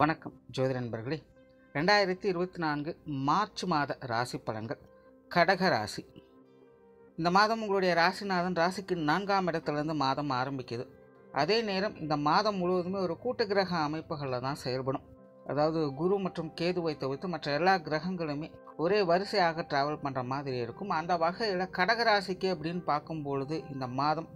வணக்கம் ஜோதிட நண்பர்களே. 2024 மார்ச் மாத ராசி பலன்கள். கடக ராசி. இந்த மாதம் உங்களுடைய ராசிநாதன் ராசிக்கு 4ஆம் இடத்துலேருந்து மாதம் ஆரம்பிக்குது. அதே நேரம் இந்த மாதம் முழுவதுமே ஒரு கூட்டு கிரக அமைப்புகளில் தான் செயல்படும். அதாவது குரு மற்றும் கேதுவை தவிர்த்து மற்ற எல்லா கிரகங்களுமே ஒரே வரிசையாக ட்ராவல் பண்ணுற மாதிரி இருக்கும். அந்த வகையில் கடகராசிக்கு அப்படின்னு பார்க்கும்பொழுது இந்த மாதம்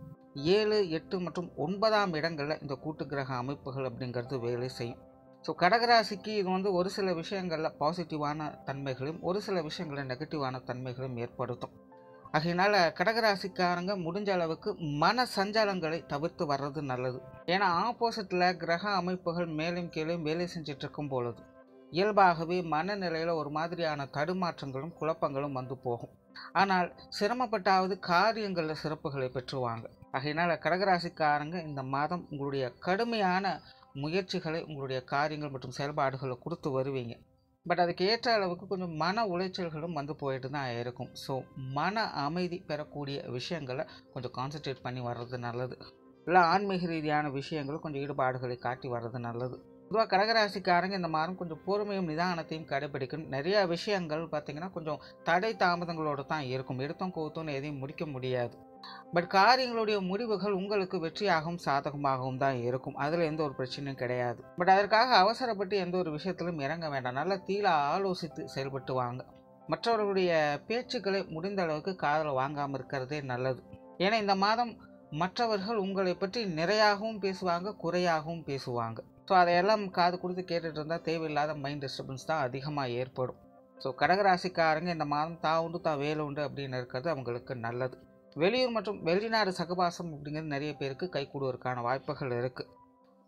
7, 8 மற்றும் 9ஆம் இடங்களில் இந்த கூட்டு கிரக அமைப்புகள் அப்படிங்கிறது வேலை செய்யும். ஸோ கடகராசிக்கு இது ஒரு சில விஷயங்களில் பாசிட்டிவான தன்மைகளையும் ஒரு சில விஷயங்களில் நெகட்டிவான தன்மைகளையும் ஏற்படுத்தும். ஆகையினால கடகராசிக்காரங்க முடிஞ்ச அளவுக்கு மன சஞ்சலங்களை தவிர்த்து வர்றது நல்லது. ஏன்னா ஆப்போசிட்டில் கிரக அமைப்புகள் மேலும் கீழும் வேலை செஞ்சுட்டு இருக்கும் பொழுது இயல்பாகவே மனநிலையில் ஒரு மாதிரியான தடுமாற்றங்களும் குழப்பங்களும் வந்து போகும். ஆனால் சிரமப்பட்டாவது காரியங்களில் சிறப்புகளை பெற்றுவாங்க. ஆகையினால கடகராசிக்காரங்க இந்த மாதம் உங்களுடைய கடுமையான முயற்சிகளை உங்களுடைய காரியங்கள் மற்றும் செயல்பாடுகளை கொடுத்து வருவீங்க. பட் அதுக்கு ஏற்ற அளவுக்கு கொஞ்சம் மன உளைச்சல்களும் வந்து போயிட்டு தான் இருக்கும். ஸோ மன அமைதி பெறக்கூடிய விஷயங்களை கொஞ்சம் கான்சன்ட்ரேட் பண்ணி வர்றது நல்லது. இல்லை ஆன்மீக ரீதியான விஷயங்களும் கொஞ்சம் ஈடுபாடுகளை காட்டி வர்றது நல்லது. பொதுவாக கடகராசிக்காரங்க இந்த மாதம் கொஞ்சம் பொறுமையும் நிதானத்தையும் கடைபிடிக்கணும். நிறைய விஷயங்கள் பார்த்திங்கன்னா கொஞ்சம் தடை தாமதங்களோடு தான் இருக்கும். எடுத்தோம் கவுத்தோன்னு எதையும் முடிக்க முடியாது. பட் காரியங்களுடைய முடிவுகள் உங்களுக்கு வெற்றியாகவும் சாதகமாகவும் தான் இருக்கும். அதில் எந்த ஒரு பிரச்சனையும் கிடையாது. பட் அதற்காக அவசரப்பட்டு எந்த ஒரு விஷயத்திலும் இறங்க வேண்டாம். நல்லா தீர ஆலோசித்து செயல்பட்டு வாங்க. மற்றவர்களுடைய பேச்சுக்களை முடிந்த அளவுக்கு காதில் வாங்காமல் இருக்கிறதே நல்லது. ஏன்னா இந்த மாதம் மற்றவர்கள் உங்களை பற்றி நிறையாகவும் பேசுவாங்க, குறையாகவும் பேசுவாங்க. ஸோ அதையெல்லாம் காது கொடுத்து கேட்டுட்டு இருந்தால் தேவையில்லாத மைண்ட் டிஸ்டர்பன்ஸ் தான் அதிகமாக ஏற்படும். ஸோ கடகராசிக்காரங்க இந்த மாதம் தான் உண்டு தான் வேலை உண்டு அப்படின்னு இருக்கிறது அவங்களுக்கு நல்லது. வெளியூர் மற்றும் வெளிநாடு சகவாசம் அப்படிங்கிறது நிறைய பேருக்கு கை கூடுவதற்கான வாய்ப்புகள் இருக்குது.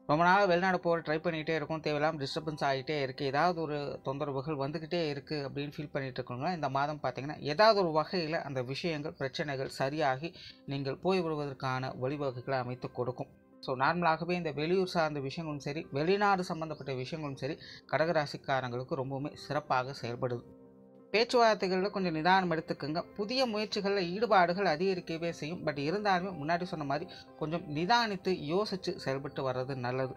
ரொம்ப நாள் வெளிநாடு போகிற ட்ரை பண்ணிகிட்டே இருக்கும். தேவையில்லாமல் டிஸ்டர்பன்ஸ் ஆகிட்டே இருக்குது. ஏதாவது ஒரு தொந்தரவுகள் வந்துக்கிட்டே இருக்குது அப்படின்னு ஃபீல் பண்ணிகிட்டு இருக்கவங்க இந்த மாதம் பார்த்திங்கன்னா ஏதாவது ஒரு வகையில் அந்த விஷயங்கள் பிரச்சனைகள் சரியாகி நீங்கள் போய் வருவதற்கான வழிவகைகளை அமைத்து கொடுக்கும். ஸோ நார்மலாகவே இந்த வெளியூர் சார்ந்த விஷயங்களும் சரி வெளிநாடு சம்மந்தப்பட்ட விஷயங்களும் சரி கடகராசிக்காரங்களுக்கு ரொம்பவுமே சிறப்பாக செயல்படுது. பேச்சுவார்த்தைகளில் கொஞ்சம் நிதானம் எடுத்துக்கோங்க. புதிய முயற்சிகளில் ஈடுபாடுகள் அதிகரிக்கவே செய்யும். பட் இருந்தாலுமே முன்னாடி சொன்ன மாதிரி கொஞ்சம் நிதானித்து யோசித்து செயல்பட்டு வர்றது நல்லது.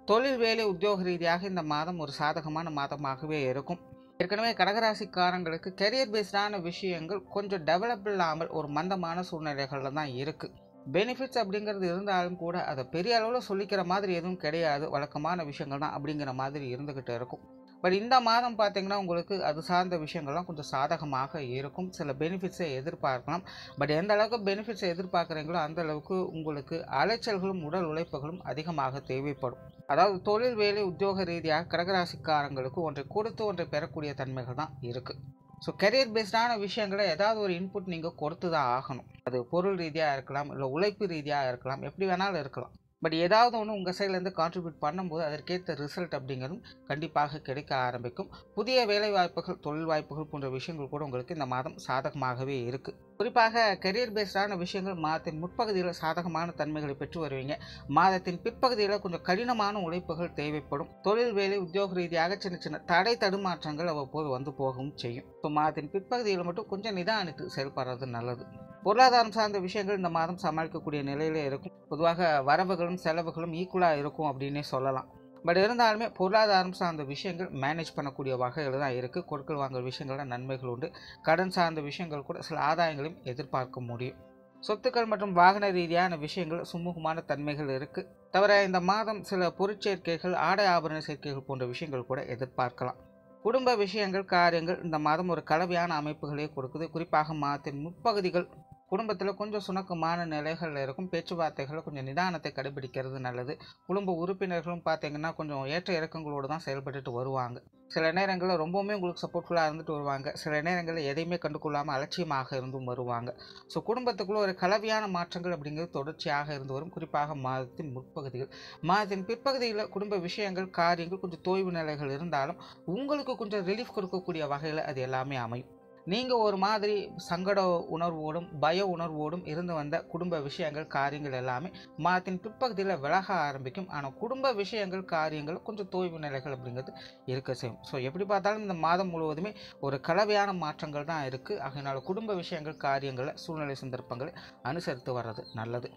தொழில் வேலை உத்தியோக ரீதியாக இந்த மாதம் ஒரு சாதகமான மாதமாகவே இருக்கும். ஏற்கனவே கடகராசிக்காரங்களுக்கு கெரியர் பேஸ்டான விஷயங்கள் கொஞ்சம் டெவலப் இல்லாமல் ஒரு மந்தமான சூழ்நிலைகளில் தான் இருக்குது. பெனிஃபிட்ஸ் அப்படிங்கிறது இருந்தாலும் கூட அதை பெரிய அளவில் சொல்லிக்கிற மாதிரி எதுவும் கிடையாது. வழக்கமான விஷயங்கள் தான் அப்படிங்கிற மாதிரி இருந்துக்கிட்டு இருக்கும். பட் இந்த மாதம் பார்த்திங்கன்னா உங்களுக்கு அது சார்ந்த விஷயங்கள்லாம் கொஞ்சம் சாதகமாக இருக்கும். சில பெனிஃபிட்ஸை எதிர்பார்க்கலாம். பட் எந்த அளவுக்கு பெனிஃபிட்ஸை எதிர்பார்க்குறீங்களோ அந்த அளவுக்கு உங்களுக்கு அலைச்சல்களும் உடல் உழைப்புகளும் அதிகமாக தேவைப்படும். அதாவது தொழில் வேலை உத்தியோக ரீதியாக கடகராசிக்காரங்களுக்கு ஒன்றை கொடுத்து ஒன்றை பெறக்கூடிய தன்மைகள் தான் இருக்குது. ஸோ கெரியர் பேஸ்டான விஷயங்களை ஏதாவது ஒரு இன்புட் நீங்கள் கொடுத்து தான் ஆகணும். அது பொருள் ரீதியாக இருக்கலாம், இல்லை உழைப்பு ரீதியாக இருக்கலாம், எப்படி வேணாலும் இருக்கலாம். பட் ஏதாவது ஒன்று உங்கள் சைட்லேருந்து கான்ட்ரிபியூட் பண்ணும்போது அதற்கேற்ற ரிசல்ட் அப்படிங்கிறதும் கண்டிப்பாக கிடைக்க ஆரம்பிக்கும். புதிய வேலை வாய்ப்புகள் தொழில் வாய்ப்புகள் போன்ற விஷயங்கள் கூட உங்களுக்கு இந்த மாதம் சாதகமாகவே இருக்குது. குறிப்பாக கெரியர் பேஸ்டான விஷயங்கள் மாதத்தின் முற்பகுதியில் சாதகமான தன்மைகளை பெற்று வருவீங்க. மாதத்தின் பிற்பகுதியில் கொஞ்சம் கடினமான உழைப்புகள் தேவைப்படும். தொழில் வேலை உத்தியோக ரீதியாக சின்ன சின்ன தடை தடுமாற்றங்கள் அவ்வப்போது வந்து போகவும் செய்யும். ஸோ மாதத்தின் பிற்பகுதியில் மட்டும் கொஞ்சம் நிதானித்து செயல்படுறது நல்லது. பொருளாதாரம் சார்ந்த விஷயங்கள் இந்த மாதம் சமாளிக்கக்கூடிய நிலையிலே இருக்கும். பொதுவாக வரவுகளும் செலவுகளும் ஈக்குவலாக இருக்கும் அப்படின்னே சொல்லலாம். பட் இருந்தாலுமே பொருளாதாரம் சார்ந்த விஷயங்கள் மேனேஜ் பண்ணக்கூடிய வகையில் தான் இருக்குது. கொடுக்கல் வாங்கல் விஷயங்களில் நன்மைகள் உண்டு. கடன் சார்ந்த விஷயங்கள் கூட சில ஆதாயங்களையும் எதிர்பார்க்க முடியும். சொத்துக்கள் மற்றும் வாகன ரீதியான விஷயங்கள் சுமூகமான தன்மைகள் இருக்குது. தவிர இந்த மாதம் சில பொருட்சேர்க்கைகள் ஆடை ஆபரண சேர்க்கைகள் போன்ற விஷயங்கள் கூட எதிர்பார்க்கலாம். குடும்ப விஷயங்கள் காரியங்கள் இந்த மாதம் ஒரு கலவையான அமைப்புகளே கொடுக்குது. குறிப்பாக மாதத்தின் முற்பகுதிகள் குடும்பத்தில் கொஞ்சம் சுணக்கமான நிலைகள் இருக்கும். பேச்சுவார்த்தைகளை கொஞ்சம் நிதானத்தை கடைபிடிக்கிறது நல்லது. குடும்ப உறுப்பினர்களும் பார்த்திங்கன்னா கொஞ்சம் ஏற்ற இறக்கங்களோடு தான் செயல்பட்டுட்டு வருவாங்க. சில நேரங்களில் ரொம்பவுமே உங்களுக்கு சப்போர்ட்ஃபுல்லாக இருந்துட்டு வருவாங்க. சில நேரங்களில் எதையுமே கண்டுகொள்ளாமல் அலட்சியமாக இருந்தும் வருவாங்க. ஸோ குடும்பத்துக்குள்ளே ஒரு கலவையான மாற்றங்கள் அப்படிங்கிறது தொடர்ச்சியாக இருந்து வரும். குறிப்பாக மாதத்தின் முற்பகுதிகள். மாதத்தின் பிற்பகுதியில் குடும்ப விஷயங்கள் காரியங்கள் கொஞ்சம் தோய்வு நிலைகள் இருந்தாலும் உங்களுக்கு கொஞ்சம் ரிலீஃப் கொடுக்கக்கூடிய வகையில் அது எல்லாமே அமையும். நீங்கள் ஒரு மாதிரி சங்கட உணர்வோடும் பய உணர்வோடும் இருந்து வந்த குடும்ப விஷயங்கள் காரியங்கள் எல்லாமே மாதத்தின் பிற்பகுதியில் விலக ஆரம்பிக்கும். ஆனால் குடும்ப விஷயங்கள் காரியங்கள் கொஞ்சம் தோய்வு நிலைகள் அப்படிங்கிறது இருக்க செய்யும். ஸோ எப்படி பார்த்தாலும் இந்த மாதம் முழுவதுமே ஒரு கலவையான மாற்றங்கள் தான் இருக்குது. அதனால் குடும்ப விஷயங்கள் காரியங்களில் சூழ்நிலை சந்தர்ப்பங்களை அனுசரித்து வர்றது நல்லது.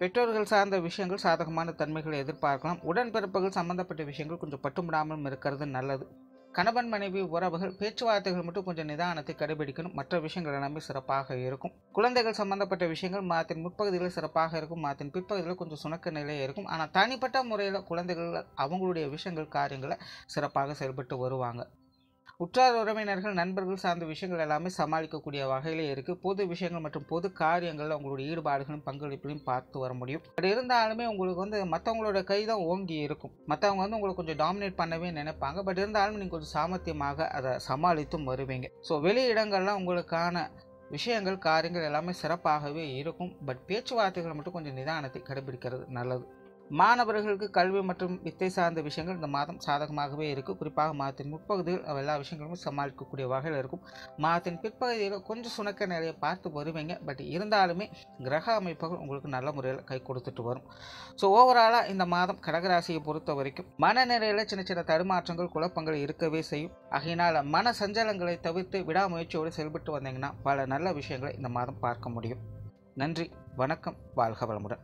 பெற்றோர்கள் சார்ந்த விஷயங்கள் சாதகமான தன்மைகளை எதிர்பார்க்கலாம். உடன்பிறப்புகள் சம்பந்தப்பட்ட விஷயங்கள் கொஞ்சம் பட்டுமிடாமல் இருக்கிறது நல்லது. கணவன் மனைவி உறவுகள் பேச்சுவார்த்தைகள் மட்டும் கொஞ்சம் நிதானத்தை கடைபிடிக்கணும். மற்ற விஷயங்கள் எல்லாமே சிறப்பாக இருக்கும். குழந்தைகள் சம்பந்தப்பட்ட விஷயங்கள் மாதத்தின் முற்பகுதியில் சிறப்பாக இருக்கும். மாதத்தின் பிற்பகுதியில் கொஞ்சம் சுணக்க நிலையே இருக்கும். ஆனால் தனிப்பட்ட முறையில் குழந்தைகள் அவங்களுடைய விஷயங்கள் காரியங்களை சிறப்பாக செயல்பட்டு வருவாங்க. உற்றார் உறவினர்கள் நண்பர்கள் சார்ந்த விஷயங்கள் எல்லாமே சமாளிக்கக்கூடிய வகையிலே இருக்குது. பொது விஷயங்கள் மற்றும் பொது காரியங்களில் உங்களுடைய ஈடுபாடுகளும் பங்களிப்புகளையும் பார்த்து வர முடியும். பட் இருந்தாலுமே உங்களுக்கு மற்றவங்களோட கை தான் ஓங்கி இருக்கும். மற்றவங்க உங்களை கொஞ்சம் டாமினேட் பண்ணவே நினைப்பாங்க. பட் இருந்தாலும் நீங்கள் கொஞ்சம் சாமர்த்தியமாக அதை சமாளித்தும் வருவீங்க. ஸோ வெளி இடங்கள்லாம் உங்களுக்கான விஷயங்கள் காரியங்கள் எல்லாமே சிறப்பாகவே இருக்கும். பட் பேச்சுவார்த்தைகள் மட்டும் கொஞ்சம் நிதானத்தை கடைபிடிக்கிறது நல்லது. மாணவர்களுக்கு கல்வி மற்றும் வித்தை சார்ந்த விஷயங்கள் இந்த மாதம் சாதகமாகவே இருக்குது. குறிப்பாக மாதத்தின் முற்பகுதியில் எல்லா விஷயங்களுமே சமாளிக்கக்கூடிய வகையில் இருக்கும். மாதத்தின் பிற்பகுதியில் கொஞ்சம் சுணக்க நிலையை பார்த்து வருவீங்க. பட் இருந்தாலுமே கிரக அமைப்புகள் உங்களுக்கு நல்ல முறையில் கை கொடுத்துட்டு வரும். ஸோ ஓவராலாக இந்த மாதம் கடகராசியை பொறுத்த வரைக்கும் மனநிலையில் சின்ன சின்ன தடுமாற்றங்கள் குழப்பங்கள் இருக்கவே செய்யும். ஆகையினால் மன சஞ்சலங்களை தவிர்த்து விடாமுயற்சியோடு செயல்பட்டு வந்தீங்கன்னா பல நல்ல விஷயங்களை இந்த மாதம் பார்க்க முடியும். நன்றி, வணக்கம், வாழ்க வளமுடன்.